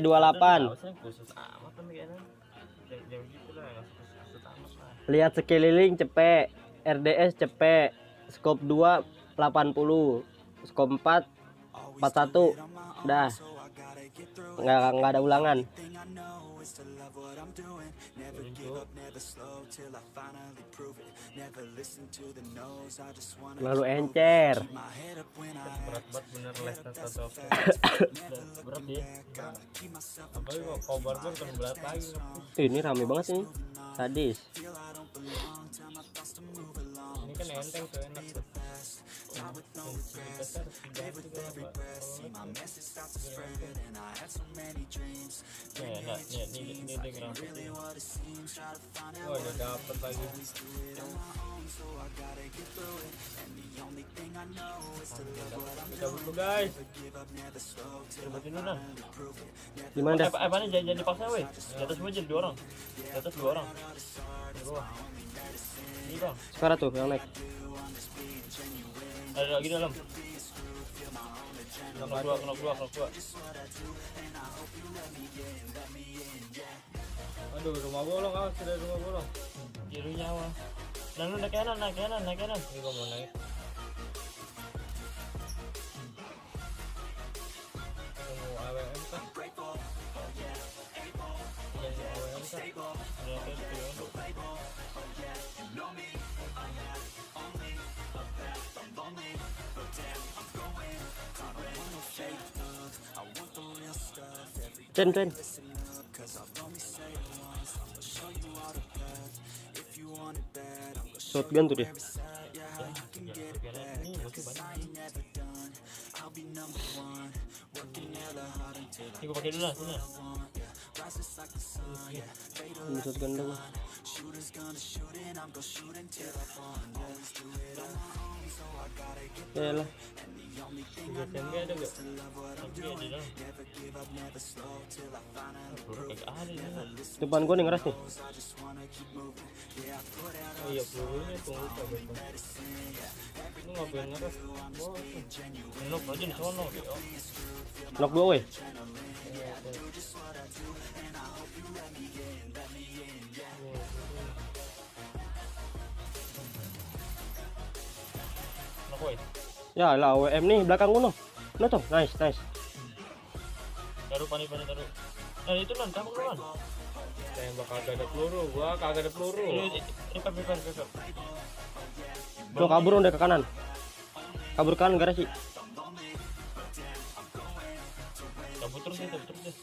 CP28. Lihat sekeliling cepet. RDS cepet. Skop 2 80. Skop 4 41. Dah. Nggak ada ulangan. Lalu encer. Berat banget bener les atau berat ya. Apalagi kok kobar gue bukan berat lagi. Ini rame banget ini. Sadis. Ini kan enteng tuh, enak tuh. Oh, udah dapet lagi. Cabut dulu guys. Cobain dulu nah. Gimana dah? Apaan jangan dipaksa weh. Di atas gue jadi 2 orang. Di atas 2 orang. Di bawah. Ini bang. Sekarang tuh yang naik. Ada lagi dalam. Knock dua. Aduh, rumah bolong, awas sudah rumah bolong. Kiri nyawa. Dan lu naik kanan. Ini gua mau naik. Mau AWM kan? Jadi AWM kan? Cen. Shotgun tuh dia. Ini musuh banyak. Ini gua pakai dulu lah sini. Ini shotgun dong. Ya lah. SMG ada gak? SMG ada dong. Depan gua nih ngeras nih. Oh iya, pelurunya tunggu coba. Ini ngapain ngeras? Oh, knock aja di sono gitu. Knock 2 weh. Knock weh. Ya lah WM nih belakang gua noh. Nah tuh, nice. Taruh pani taruh. Nah itu lan, tabung lan. Tembak kagak ada peluru, gua kagak ada peluru. Ini pepet. Tuh kabur udah ke kanan. Kabur kanan garasi. Cabut terus deh.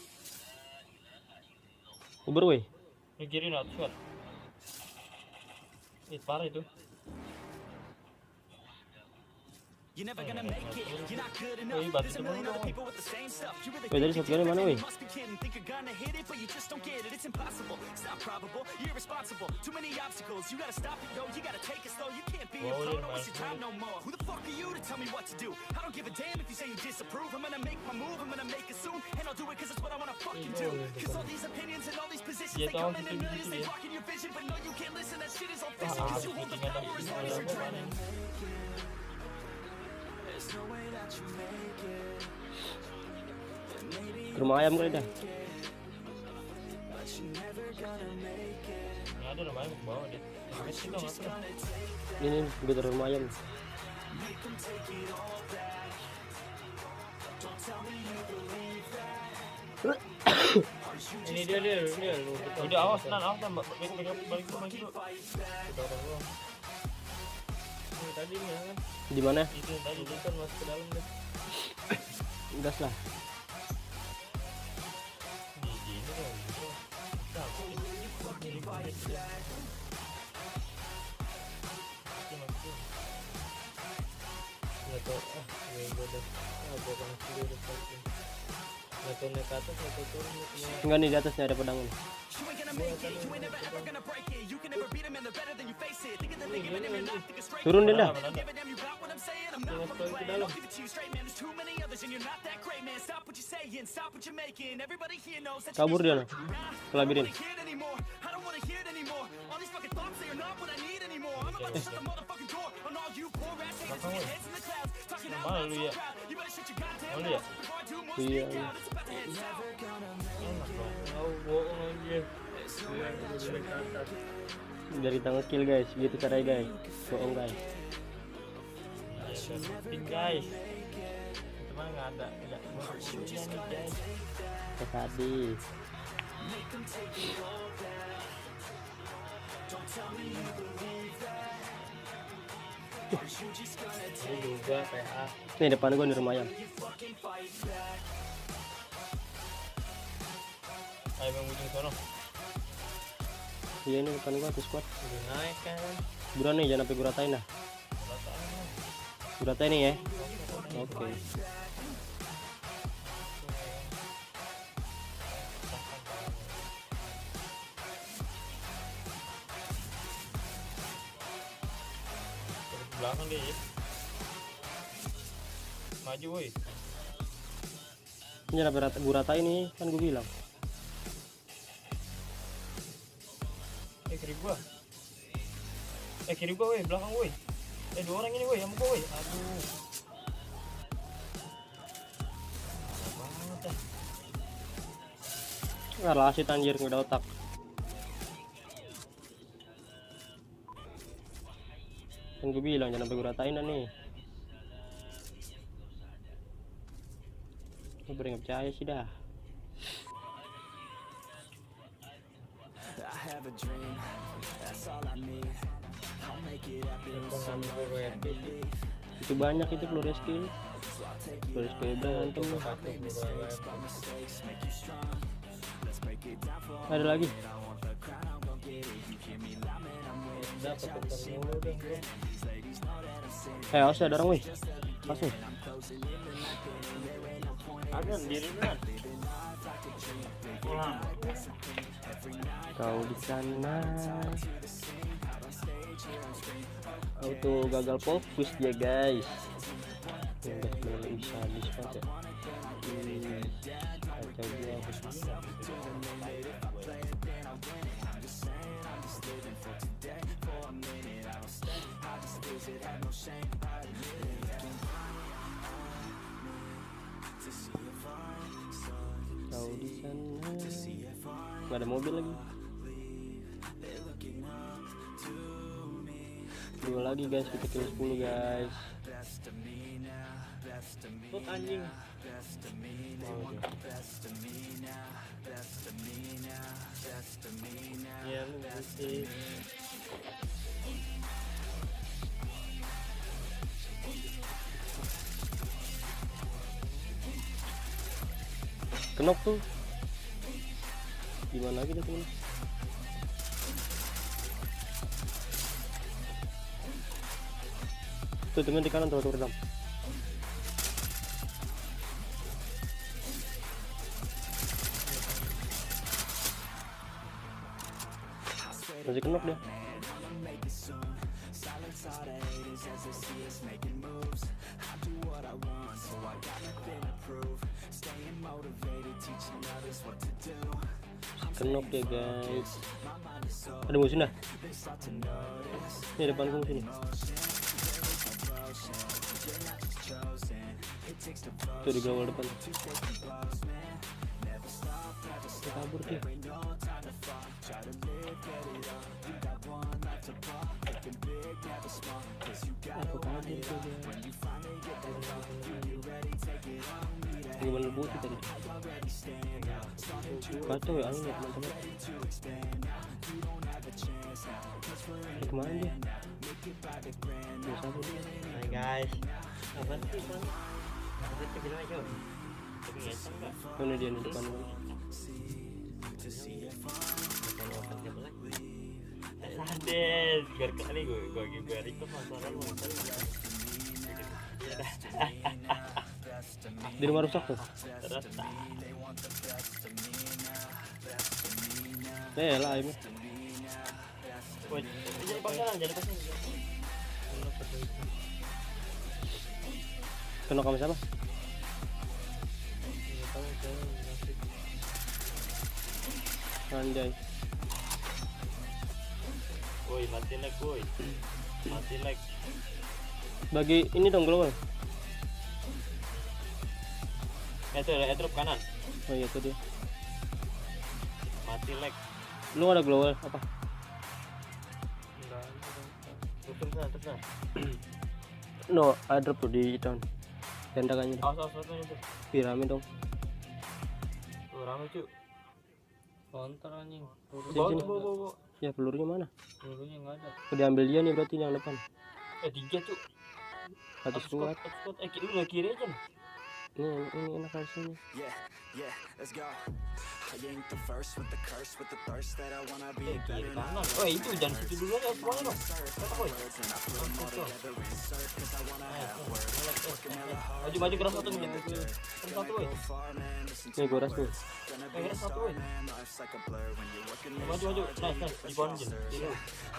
Uber weh. Ngegirin out shot. Ini parah itu. You're never gonna make it. You're not good enough. There's a million other people with the same stuff. You really Weh, tadi shotgun mana weh? must be kidding. Think you're gonna hit it, but you just don't get it. It's impossible. It's not probable. You're irresponsible. Too many obstacles. You gotta stop it, yo. You gotta take it slow. You can't be a pro. Don't waste your time no more. Who the fuck are you to tell me what to do? I don't give a damn if you say you disapprove. I'm gonna make my move. I'm gonna make it soon, and I'll do it 'cause it's what I wanna fucking do. 'Cause all these opinions and all these positions, they come in millions. They blocking your vision, but no, you can't listen. That shit is all fiction. 'Cause you hold the power as long as you're dreaming. Ke rumah ayam kali dah. Nggak ada rumahnya ke bawah deh. Sini dong apa? Ini betul rumah ayam. Ini dia. Udah awas nan, balik ke rumah dulu. Ini tadi nih kan. Di mana? Itu tadi dia kan masuk ke dalam deh. Gas lah. Enggak nih, di atasnya ada pedang nih. Turun dia dah. Kabur dia lah. Ke labirin. Malu ya. Malu ya. Iya. Enak dong. Mau bohong aja. Dari atas. Dari tangan skill guys, gitu caranya guys. Bohong guys. Ya dan guys. Cuma nggak ada bosnya nih guys. Tadi. Ini juga PA. Nih depan gua nih rumah ayam. Ayo bang ujung sono. Iya ini depan gua tuh squad. Udah naik kan. Buruan nih jangan sampai gua ratain dah. Gua ratain nih ya. Oke. Belakang dia ya. Maju woi. Ini jangan sampai gua ratain nih kan gua bilang. Kiri gua woi, belakang woi. Dua orang ini woi, sama gua woi. Aduh. Banget dah. Kalah asit anjir nggak ada otak. Kan gue bilang jangan sampai gue ratain dah nih. Gue bener nggak percaya sih dah. Itu banyak itu keluar skill. Keluar skill berantem. Ada lagi. Harus ada orang wih. Masuk. Ada diri kan. Pulang. Kau di sana. Auto gagal fokus ya guys. Udah mulai bisa dispon ya. Kacau dia. Kau di sana. Nggak ada mobil lagi. Dua lagi guys, kita kill 10 guys. Tut anjing. Ya lu sih. Kenok tuh. Gimana lagi dah temen? Tuh temen di kanan tuh redam. Masih kenok dia. Kenok ya guys. Ada musuh dah. Ini depan gue sini. Tuh di gawal depan. Dia kabur dia. Aku kabur dia. Gimana putih tadi? Kacau ya angin ya teman-teman. Kemana dia? Hai guys. Apa sih bang? Apa sih bilang aja? Tapi ngeceng nggak? Mana dia di depan? Sades, biar kali gue biar itu masalah lu. Di rumah rusak tuh. Terus Lah ini. woi, jadi pasangan. Kenok sama siapa? Anjay. Woi, mati lag woi. Mati lag. Bagi ini dong global. Itu ada airdrop kanan. Oh iya tuh dia. Mati lag. Lu ada global apa? Enggak. Terus sana. No, ada tuh di down. Tendakannya. Awas itu. Pirami dong. Tuh rame cu. Konter anjing. Sini. Bawa. Ya pelurunya mana? Pelurunya enggak ada. Udah diambil dia nih berarti yang depan. 3 cu. Atas kuat. Lu udah kiri aja. Ini enak rasanya. Yeah, let's go. I ain't the first with the curse, with the thirst that I wanna be Kiri kanan. Oh itu jangan situ dulu aja semuanya dong. Maju keras satu nih. Satu woi. Nih gua ras tuh. Keras satu woi. Maju. Nice. Di bawah aja. Ini.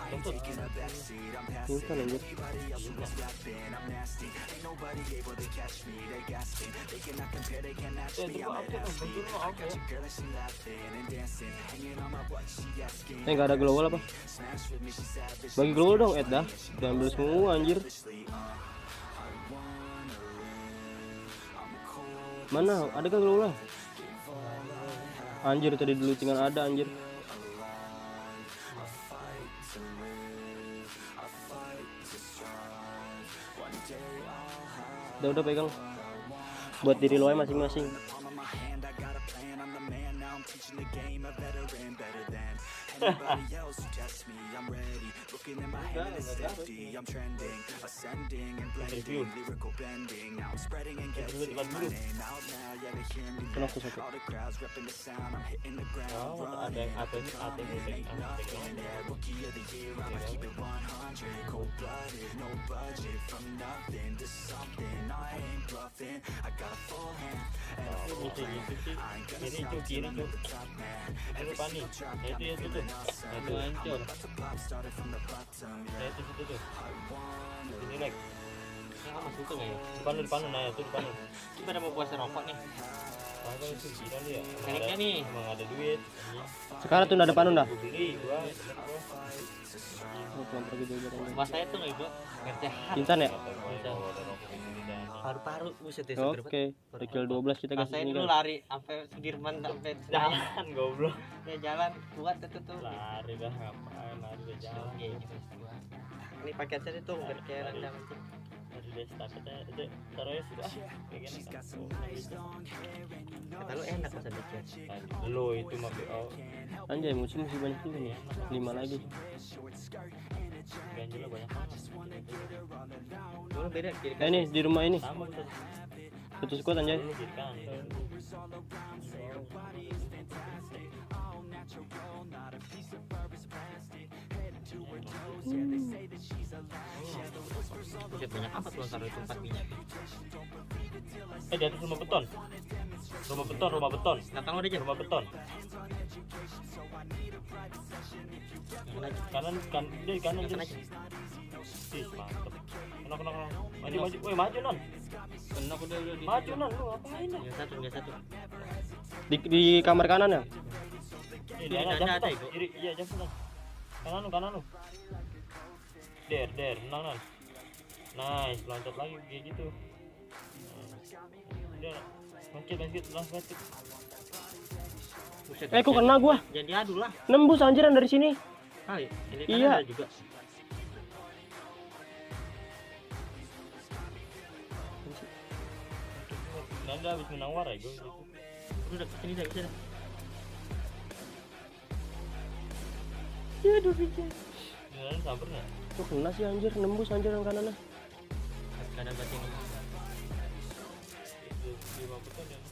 Bentuk. Cinta anjir. Enggak ada global apa? Bagi global dong, Ed dah. Diambil semua anjir. Mana? Ada gak global? Anjir tadi dulu tinggal ada anjir. Udah pegang. Buat diri lo aja masing-masing. Kenapa tuh sakit? Oh, ada yang kiri depan nih. Itu tuh. Itu hancur. Itu tuh. Ini lag. Masuk tuh ya. Depan lu nah itu depan lu. Kita ada mau puasa rokok nih. Kagak itu gila dia ya. Mereknya nih emang ada duit. Sekarang tuh udah depan udah. Beli gua. Mas saya tuh nggak ibu, Cinta ya? paru-paru buset ya. Oke, rekil 12 kita Mas kasih saya ini dulu kan. lari sampai Sudirman sampai Jalan goblok. ya jalan kuat itu tuh. Lari dah ngapain lari dah jalan. Ini paketnya itu berkayak rendang itu. Dari estafetnya itu taruhnya sudah kayak gini kan. Kata lu enak masa dikit. Lo itu mah BO. Anjay musim masih banyak juga nih. 5 lagi. Ganjilnya banyak banget. Dulu beda kiri Ini di rumah ini. Sama tuh. Satu squad anjay. Dulu kiri kanan. buset banyak apa tuh taruh itu 4 minyak. Di atas rumah beton. Rumah beton. Datang lo aja. Rumah beton. Kanan dia kanan Kanan aja. aja. Ih, mantep. Kena. Maju. Woi, maju non. Kena udah Maju non, lu ngapain? Enggak satu. Di kamar kanan ya? Ini ada itu. Kiri, iya jam non. Kanan lu. Der, menang non. Nice, loncat lagi kayak gitu. Udah, bangkit, langsung. Kok kena gua? Jadi adu lah. Nembus anjiran dari sini. Ah, ini kan Iya. ada juga. Nanda habis menawar ya gue gitu. Udah sini dah bisa dah. Ya aduh bikin. Nanda samper nggak? Kok kena sih anjir, nembus anjir yang kanannya. Kadang batin. Itu 50 kan yang